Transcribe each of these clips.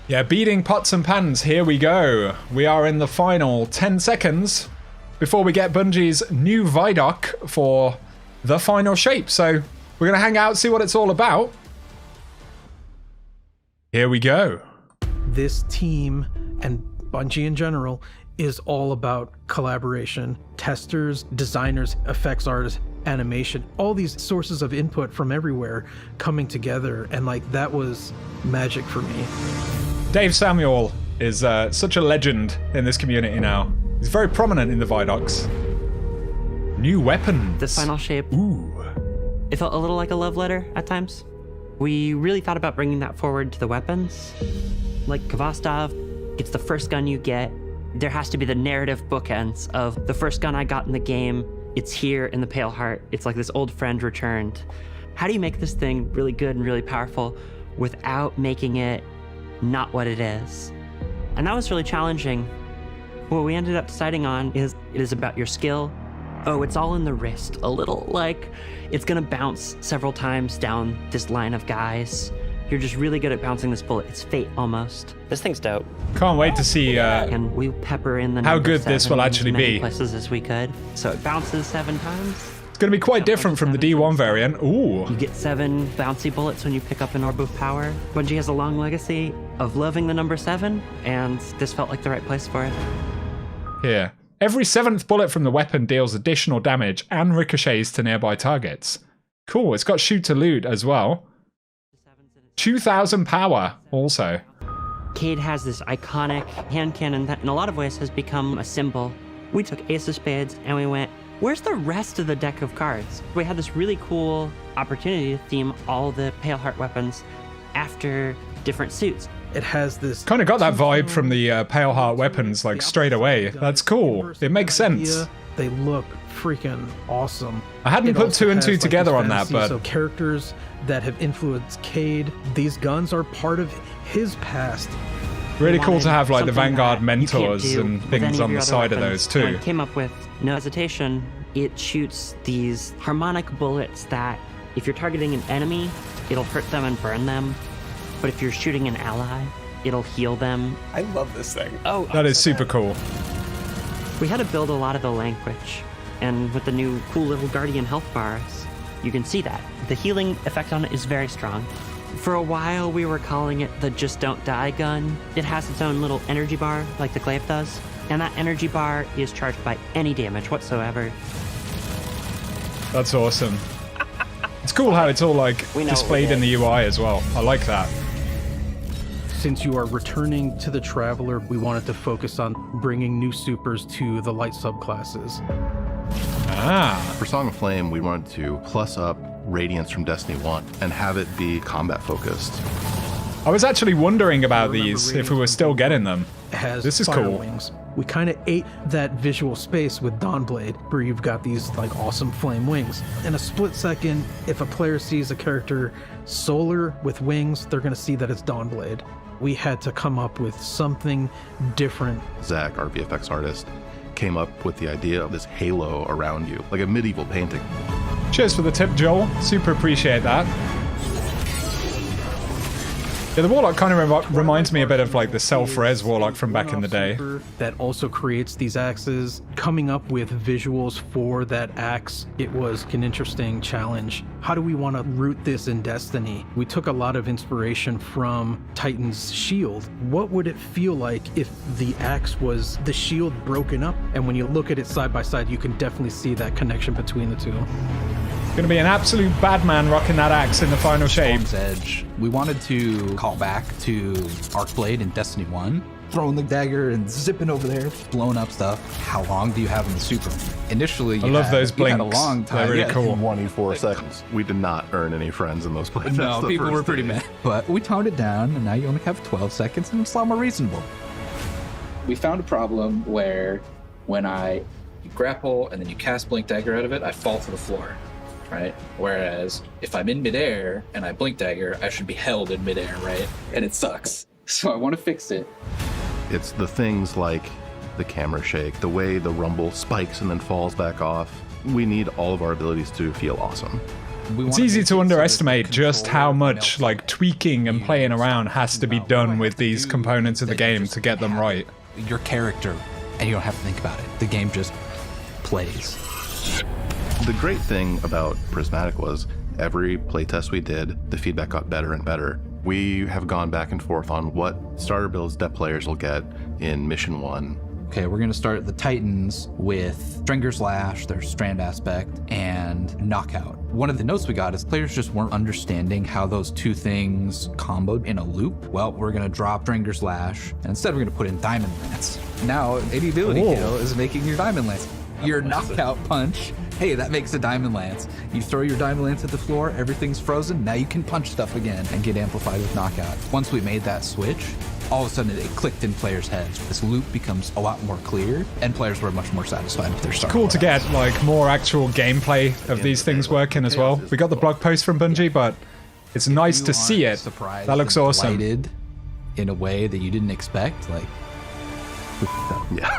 Yeah, beating pots and pans, here we go. We are in the final 10 seconds before we get Bungie's new Vidoc for the final shape. So we're going to hang out, see what it's all about. Here we go. This team and Bungie in general is all about collaboration. Testers, designers, effects artists, animation, all these sources of input from everywhere coming together, and like that was magic for me. Dave Samuel is such a legend in this community now. He's very prominent in the Vidocs. New weapons. This final shape, Ooh. it felt a little like a love letter at times. We really thought about bringing that forward to the weapons. Like Kvostov, it's the first gun you get. There has to be the narrative bookends of the first gun I got in the game. It's here in the Pale Heart. It's like this old friend returned. How do you make this thing really good and really powerful without making it not what it is? And that was really challenging. What we ended up deciding on is it is about your skill. Oh, it's all in the wrist. A little like it's gonna bounce several times down this line of guys. You're just really good at bouncing this bullet. It's fate almost. This thing's dope. Can't wait to see And we pepper in the how number good this 7 will in actually as many be. places as we could. So it bounces 7 times. It's going to be quite different from the D1 variant. Ooh. You get 7 bouncy bullets when you pick up an Orb of Power. Bungie has a long legacy of loving the number 7, and this felt like the right place for it. Here. Every 7th bullet from the weapon deals additional damage and ricochets to nearby targets. Cool, it's got shoot to loot as well. 2,000 power also. Cade has this iconic hand cannon that in a lot of ways has become a symbol. We took Ace of Spades and we went, where's the rest of the deck of cards? We had this really cool opportunity to theme all the Pale Heart weapons after different suits. It has this Kind of got that vibe from the Pale Heart weapons like straight away. That's cool. It makes sense. They look freaking awesome. I hadn't It put also 2 and 2 has, like, together this on that, fantasy, but so characters that have influenced Cade, these guns are part of his past. really cool to have like the Something Vanguard that you can't mentors do and with things any on your the other side of weapons. those too. And I came up with no hesitation. It shoots these harmonic bullets that if you're targeting an enemy, it'll hurt them and burn them. But if you're shooting an ally, it'll heal them. I love this thing. Oh, That is super cool. we had to build a lot of the language. And with the new cool little Guardian health bars, you can see that. The healing effect on it is very strong. For a while, we were calling it the Just Don't Die gun. It has its own little energy bar, like the glaive does. And that energy bar is charged by any damage whatsoever. That's awesome. It's cool how it's all like We know displayed what in we the UI as well. I like that. Since you are returning to the Traveler, we wanted to focus on bringing new supers to the light subclasses. Ah, For Song of Flame, we wanted to plus up Radiance from Destiny 1 and have it be combat focused. I was actually wondering about these if we were still getting them. It has This is fire cool. wings. We kind of ate that visual space with Dawnblade, where you've got these like awesome flame wings. In a split second, if a player sees a character solar with wings, they're going to see that it's Dawnblade. We had to come up with something different. Zach, our VFX artist, came up with the idea of this halo around you, like a medieval painting. Cheers for the tip, Joel. Super appreciate that. Yeah, the Warlock kind of reminds me a bit of like the self-res Warlock from back in the day. That also creates these axes. Coming up with visuals for that axe, it was an interesting challenge. How do we want to root this in Destiny? We took a lot of inspiration from Titan's shield. What would it feel like if the axe was the shield broken up? And when you look at it side by side, you can definitely see that connection between the two. Gonna be an absolute bad man rocking that axe in the final shape. Storm's Edge. We wanted to call back to Arcblade in Destiny 1. Throwing the dagger and zipping over there, blowing up stuff. How long do you have in the super? Initially, I love those you had a blinks. long time. They're really cool. 24 seconds. We did not earn any friends in those places. No, the people first were pretty day. mad. But we toned it down, and now you only have 12 seconds, and it's a lot more reasonable. We found a problem where when you grapple and then you cast Blink Dagger out of it, I fall to the floor, right? Whereas if I'm in midair and I Blink Dagger, I should be held in midair, right? And it sucks. So I want to fix it. It's the things like the camera shake, the way the rumble spikes and then falls back off. We need all of our abilities to feel awesome. It's easy to underestimate just how much like tweaking and playing around has to be done with these components of the game to get them right. Your character, and you don't have to think about it. The game just plays. The great thing about Prismatic was every playtest we did, the feedback got better and better. We have gone back and forth on what starter builds that players will get in Mission 1. Okay, we're gonna start the Titans with Stringer's Lash, their strand aspect, and Knockout. One of the notes we got is players just weren't understanding how those two things comboed in a loop. Well, we're gonna drop Stringer's Lash, and instead we're gonna put in Diamond Lance. Now, any ability kill is making your Diamond Lance. Your Knockout Punch, hey, that makes a Diamond Lance. You throw your Diamond Lance at the floor, everything's frozen, now you can punch stuff again and get amplified with Knockout. Once we made that switch, all of a sudden it clicked in players' heads. This loop becomes a lot more clear, and players were much more satisfied with their start. Cool to get like more actual gameplay of these things working as well. We got the blog post from Bungie, but it's nice to see it. That looks awesome. Delighted in a way that you didn't expect, like. Yeah.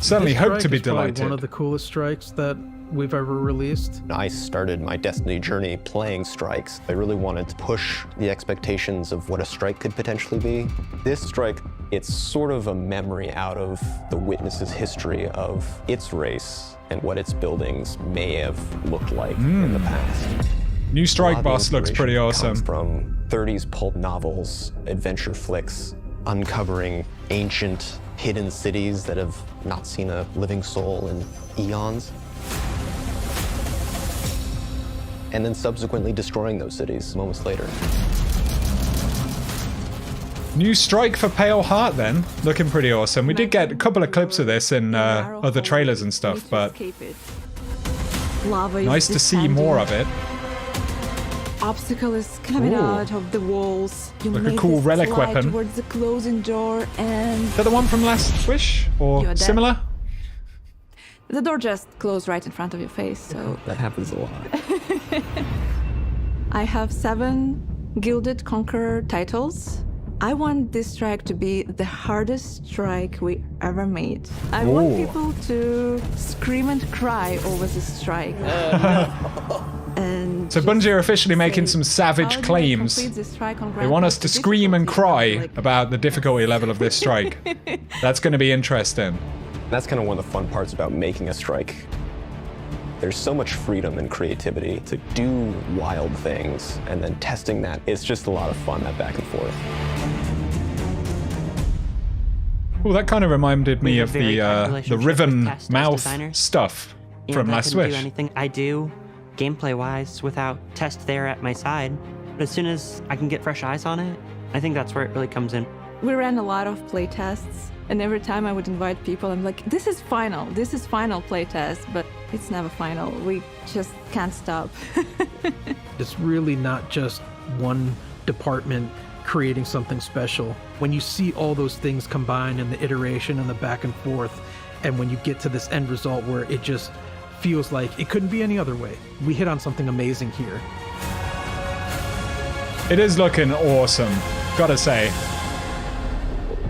Certainly This hope to strike be is probably delighted. one of the coolest strikes that we've ever released. I started my Destiny journey playing strikes. I really wanted to push the expectations of what a strike could potentially be. This strike, it's sort of a memory out of the Witness's history of its race and what its buildings may have looked like in the past. New A strike lot of the boss looks pretty inspiration awesome. comes from 30s pulp novels, adventure flicks, uncovering ancient hidden cities that have not seen a living soul in eons. And then subsequently destroying those cities moments later. New strike for Pale Heart then, looking pretty awesome. We did get a couple of clips of this in other trailers and stuff, but nice to see more of it. Obstacle is coming out of the walls. You Like a make cool this relic slide weapon. towards the closing door, and Is that the one from Last Wish or You're dead. similar? the door just closed right in front of your face. So That happens a lot. I have 7 Gilded Conqueror titles. I want this strike to be the hardest strike we ever made. I want Ooh. people to scream and cry over this strike. And So Bungie are officially making say, some "How savage did I claims. complete this strike on They want us Grandmaster to scream and cry difficulty?" Like, about the difficulty level of this strike. That's going to be interesting. That's kind of one of the fun parts about making a strike. There's so much freedom and creativity to do wild things, and then testing that. It's just a lot of fun, that back and forth. Well, that kind of reminded me We have of a very tight the relationship with Riven test as mouth designers. stuff You from know, if I Last couldn't Wish. do anything I do, gameplay-wise, without Test there at my side. But as soon as I can get fresh eyes on it, I think that's where it really comes in. We ran a lot of play tests, and every time I would invite people, I'm like, this is final play test, but it's never final. We just can't stop. It's really not just one department creating something special. When you see all those things combined and the iteration and the back and forth, and when you get to this end result where it just feels like it couldn't be any other way, we hit on something amazing here. It is looking awesome, gotta say.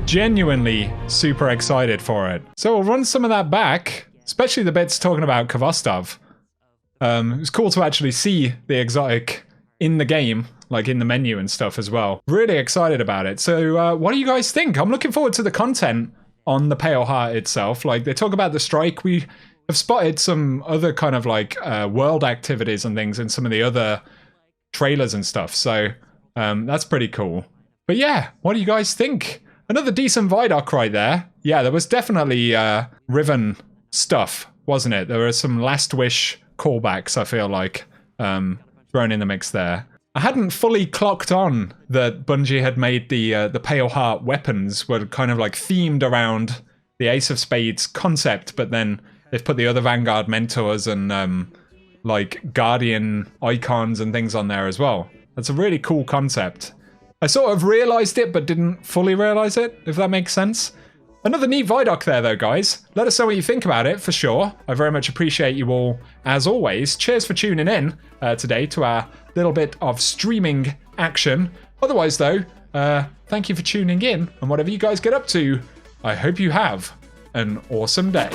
Genuinely super excited for it. So we'll run some of that back, especially the bits talking about Kvostov. It was cool to actually see the exotic in the game, like in the menu and stuff as well. Really excited about it. So what do you guys think? I'm looking forward to the content on the Pale Heart itself. Like, they talk about the strike. We have spotted some other kind of like world activities and things in some of the other trailers and stuff. So that's pretty cool. But yeah, what do you guys think? Another decent Vidoc right there. Yeah, there was definitely Riven stuff, wasn't it? There were some Last Wish callbacks, I feel like, thrown in the mix there. I hadn't fully clocked on that Bungie had made the Pale Heart weapons were kind of like themed around the Ace of Spades concept, but then they've put the other Vanguard mentors and like Guardian icons and things on there as well. That's a really cool concept. I sort of realised it, but didn't fully realise it, if that makes sense. Another neat Vidoc there, though, guys. Let us know what you think about it, for sure. I very much appreciate you all, as always. Cheers for tuning in today to our little bit of streaming action. Otherwise, though, thank you for tuning in, and whatever you guys get up to, I hope you have an awesome day.